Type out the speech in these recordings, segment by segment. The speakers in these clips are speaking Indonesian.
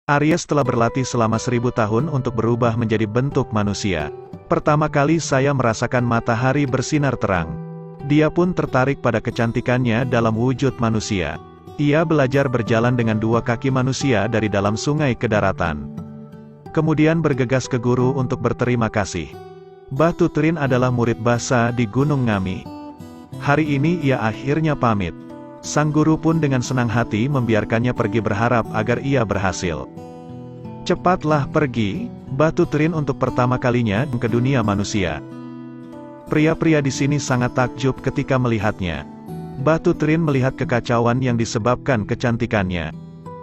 Aries telah berlatih selama 1000 tahun untuk berubah menjadi bentuk manusia. Pertama kali saya merasakan matahari bersinar terang. Dia pun tertarik pada kecantikannya dalam wujud manusia. Ia belajar berjalan dengan 2 kaki manusia dari dalam sungai ke daratan. Kemudian bergegas ke guru untuk berterima kasih. Mbah Tutrin adalah murid Basa di Gunung Ngami. Hari ini ia akhirnya pamit. Sang guru pun dengan senang hati membiarkannya pergi berharap agar ia berhasil. Cepatlah pergi, Mbah Tutrin untuk pertama kalinya ke dunia manusia. Pria-pria di sini sangat takjub ketika melihatnya. Mbah Tutrin melihat kekacauan yang disebabkan kecantikannya.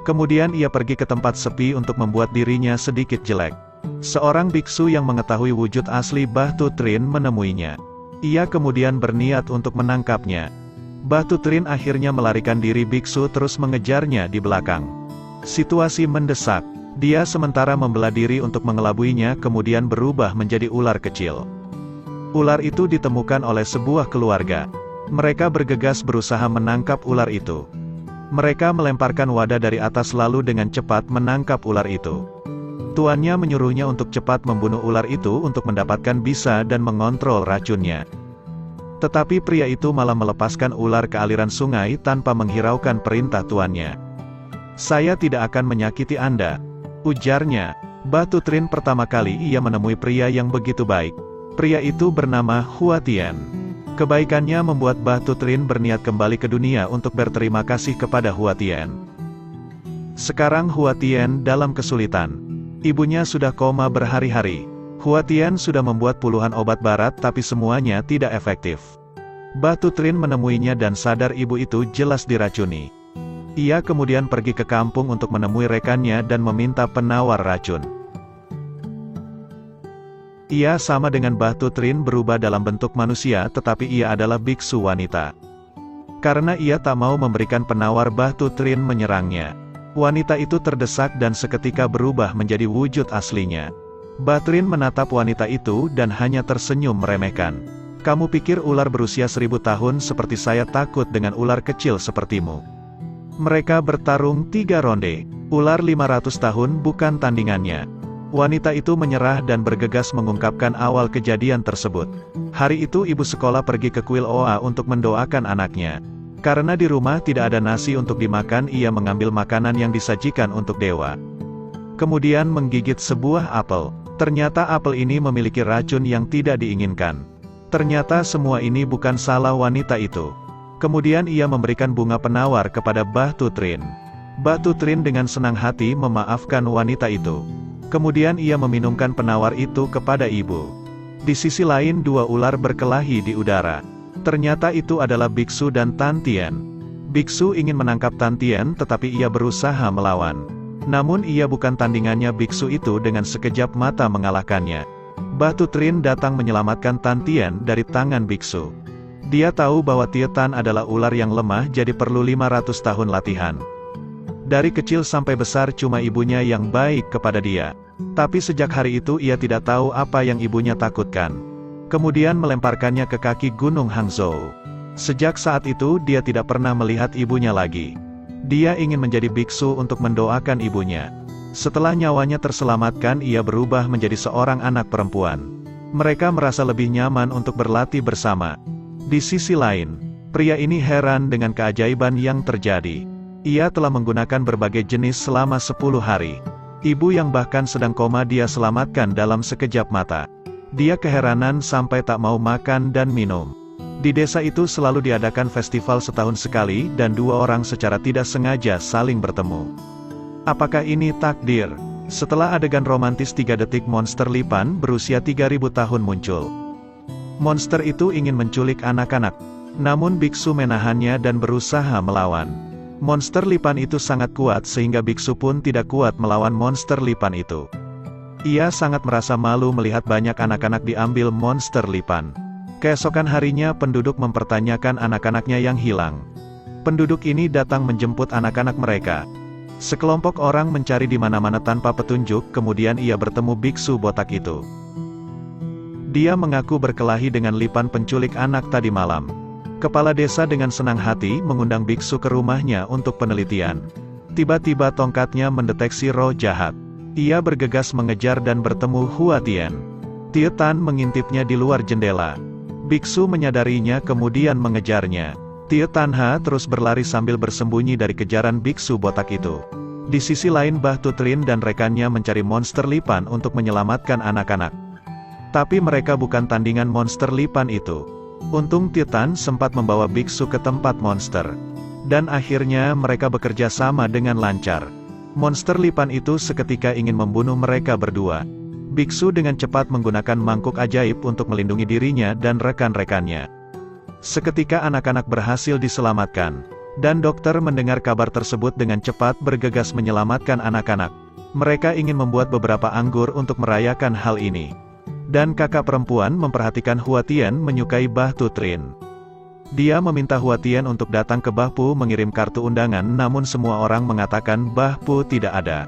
Kemudian ia pergi ke tempat sepi untuk membuat dirinya sedikit jelek. Seorang biksu yang mengetahui wujud asli Mbah Tutrin menemuinya. Ia kemudian berniat untuk menangkapnya. Mbah Tutrin akhirnya melarikan diri, biksu terus mengejarnya di belakang. Situasi mendesak. Dia sementara membela diri untuk mengelabuinya, kemudian berubah menjadi ular kecil. Ular itu ditemukan oleh sebuah keluarga. Mereka bergegas berusaha menangkap ular itu. Mereka melemparkan wadah dari atas lalu dengan cepat menangkap ular itu. Tuannya menyuruhnya untuk cepat membunuh ular itu untuk mendapatkan bisa dan mengontrol racunnya. Tetapi pria itu malah melepaskan ular ke aliran sungai tanpa menghiraukan perintah tuannya. "Saya tidak akan menyakiti Anda," ujarnya. Mbah Tutrin pertama kali ia menemui pria yang begitu baik. Pria itu bernama Huatien. Kebaikannya membuat Mbah Tutrin berniat kembali ke dunia untuk berterima kasih kepada Huatien. Sekarang Huatien dalam kesulitan. Ibunya sudah koma berhari-hari. Huatien sudah membuat puluhan obat barat tapi semuanya tidak efektif. Mbah Tutrin menemuinya dan sadar ibu itu jelas diracuni. Ia kemudian pergi ke kampung untuk menemui rekannya dan meminta penawar racun. Ia sama dengan Mbah Tutrin berubah dalam bentuk manusia, tetapi ia adalah biksu wanita. Karena ia tak mau memberikan penawar, Mbah Tutrin menyerangnya. Wanita itu terdesak dan seketika berubah menjadi wujud aslinya. Mbah Tutrin menatap wanita itu dan hanya tersenyum meremehkan. "Kamu pikir ular berusia 1000 tahun seperti saya takut dengan ular kecil sepertimu?" Mereka bertarung 3 ronde. Ular 500 tahun bukan tandingannya. Wanita itu menyerah dan bergegas mengungkapkan awal kejadian tersebut. Hari itu ibu sekolah pergi ke kuil Oa untuk mendoakan anaknya. Karena di rumah tidak ada nasi untuk dimakan, ia mengambil makanan yang disajikan untuk dewa. Kemudian menggigit sebuah apel. Ternyata apel ini memiliki racun yang tidak diinginkan. Ternyata semua ini bukan salah wanita itu. Kemudian ia memberikan bunga penawar kepada Mbah Tutrin. Mbah Tutrin dengan senang hati memaafkan wanita itu. Kemudian ia meminumkan penawar itu kepada ibu. Di sisi lain 2 ular berkelahi di udara. Ternyata itu adalah biksu dan Tantien. Biksu ingin menangkap Tantien tetapi ia berusaha melawan. Namun ia bukan tandingannya, biksu itu dengan sekejap mata mengalahkannya. Mbah Tutrin datang menyelamatkan Tantien dari tangan biksu. Dia tahu bahwa Tietan adalah ular yang lemah, jadi perlu 500 tahun latihan. Dari kecil sampai besar cuma ibunya yang baik kepada dia. Tapi sejak hari itu ia tidak tahu apa yang ibunya takutkan. Kemudian melemparkannya ke kaki Gunung Hangzhou. Sejak saat itu dia tidak pernah melihat ibunya lagi. Dia ingin menjadi biksu untuk mendoakan ibunya. Setelah nyawanya terselamatkan, ia berubah menjadi seorang anak perempuan. Mereka merasa lebih nyaman untuk berlatih bersama. Di sisi lain, pria ini heran dengan keajaiban yang terjadi. Ia telah menggunakan berbagai jenis selama 10 hari. Ibu yang bahkan sedang koma dia selamatkan dalam sekejap mata. Dia keheranan sampai tak mau makan dan minum. Di desa itu selalu diadakan festival setahun sekali dan 2 orang secara tidak sengaja saling bertemu. Apakah ini takdir? Setelah adegan romantis 3 detik, monster lipan berusia 3000 tahun muncul. Monster itu ingin menculik anak-anak. Namun biksu menahannya dan berusaha melawan. Monster lipan itu sangat kuat sehingga biksu pun tidak kuat melawan monster lipan itu. Ia sangat merasa malu melihat banyak anak-anak diambil monster lipan. Keesokan harinya penduduk mempertanyakan anak-anaknya yang hilang. Penduduk ini datang menjemput anak-anak mereka. Sekelompok orang mencari di mana-mana tanpa petunjuk, kemudian ia bertemu biksu botak itu. Dia mengaku berkelahi dengan lipan penculik anak tadi malam. Kepala desa dengan senang hati mengundang biksu ke rumahnya untuk penelitian. Tiba-tiba tongkatnya mendeteksi roh jahat. Ia bergegas mengejar dan bertemu Hua Tian. Tie Tan mengintipnya di luar jendela. Biksu menyadarinya kemudian mengejarnya. Tie Tan Ha terus berlari sambil bersembunyi dari kejaran biksu botak itu. Di sisi lain Bah Tutrin dan rekannya mencari monster lipan untuk menyelamatkan anak-anak. Tapi mereka bukan tandingan monster lipan itu. Untung Tie Tan sempat membawa biksu ke tempat monster. Dan akhirnya mereka bekerja sama dengan lancar. Monster lipan itu seketika ingin membunuh mereka berdua. Biksu dengan cepat menggunakan mangkuk ajaib untuk melindungi dirinya dan rekan-rekannya. Seketika anak-anak berhasil diselamatkan. Dan dokter mendengar kabar tersebut dengan cepat bergegas menyelamatkan anak-anak. Mereka ingin membuat beberapa anggur untuk merayakan hal ini. Dan kakak perempuan memperhatikan Hua Tian menyukai Bah Tutrin. Dia meminta Hua Tian untuk datang ke Bah Pu mengirim kartu undangan, namun semua orang mengatakan Bah Pu tidak ada.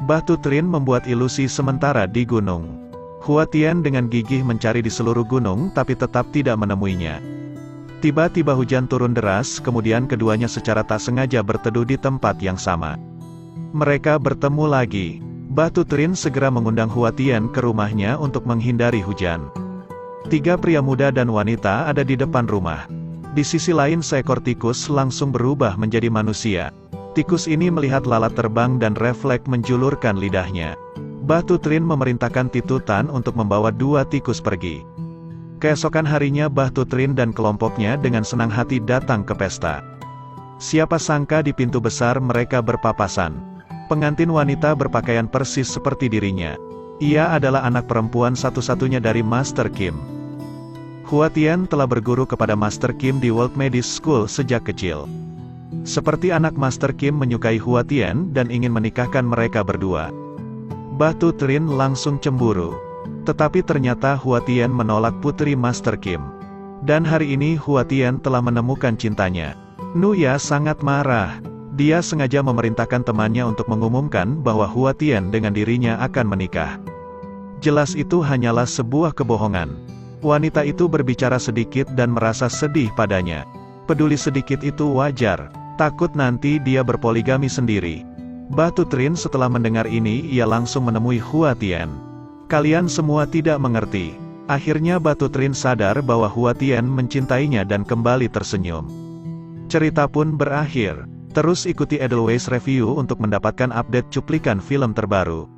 Bah Tutrin membuat ilusi sementara di gunung. Hua Tian dengan gigih mencari di seluruh gunung tapi tetap tidak menemuinya. Tiba-tiba hujan turun deras, kemudian keduanya secara tak sengaja berteduh di tempat yang sama. Mereka bertemu lagi. Bah Tutrin segera mengundang Hua Tian ke rumahnya untuk menghindari hujan. 3 pria muda dan wanita ada di depan rumah. Di sisi lain seekor tikus langsung berubah menjadi manusia. Tikus ini melihat lalat terbang dan refleks menjulurkan lidahnya. Bah Tutrin memerintahkan Titutan untuk membawa 2 tikus pergi. Keesokan harinya Bah Tutrin dan kelompoknya dengan senang hati datang ke pesta. Siapa sangka di pintu besar mereka berpapasan. Pengantin wanita berpakaian persis seperti dirinya. Ia adalah anak perempuan satu-satunya dari Master Kim. Hua Tian telah berguru kepada Master Kim di World Medis School sejak kecil. Seperti anak Master Kim menyukai Hua Tian dan ingin menikahkan mereka berdua. Bah Tutrin langsung cemburu. Tetapi ternyata Hua Tian menolak putri Master Kim. Dan hari ini Hua Tian telah menemukan cintanya. Nuya sangat marah. Dia sengaja memerintahkan temannya untuk mengumumkan bahwa Hua Tian dengan dirinya akan menikah. Jelas itu hanyalah sebuah kebohongan. Wanita itu berbicara sedikit dan merasa sedih padanya. Peduli sedikit itu wajar. Takut nanti dia berpoligami sendiri. Bah Tutrin setelah mendengar ini ia langsung menemui Hua Tian. Kalian semua tidak mengerti. Akhirnya Bah Tutrin sadar bahwa Hua Tian mencintainya dan kembali tersenyum. Cerita pun berakhir. Terus ikuti Edelweiss Review untuk mendapatkan update cuplikan film terbaru.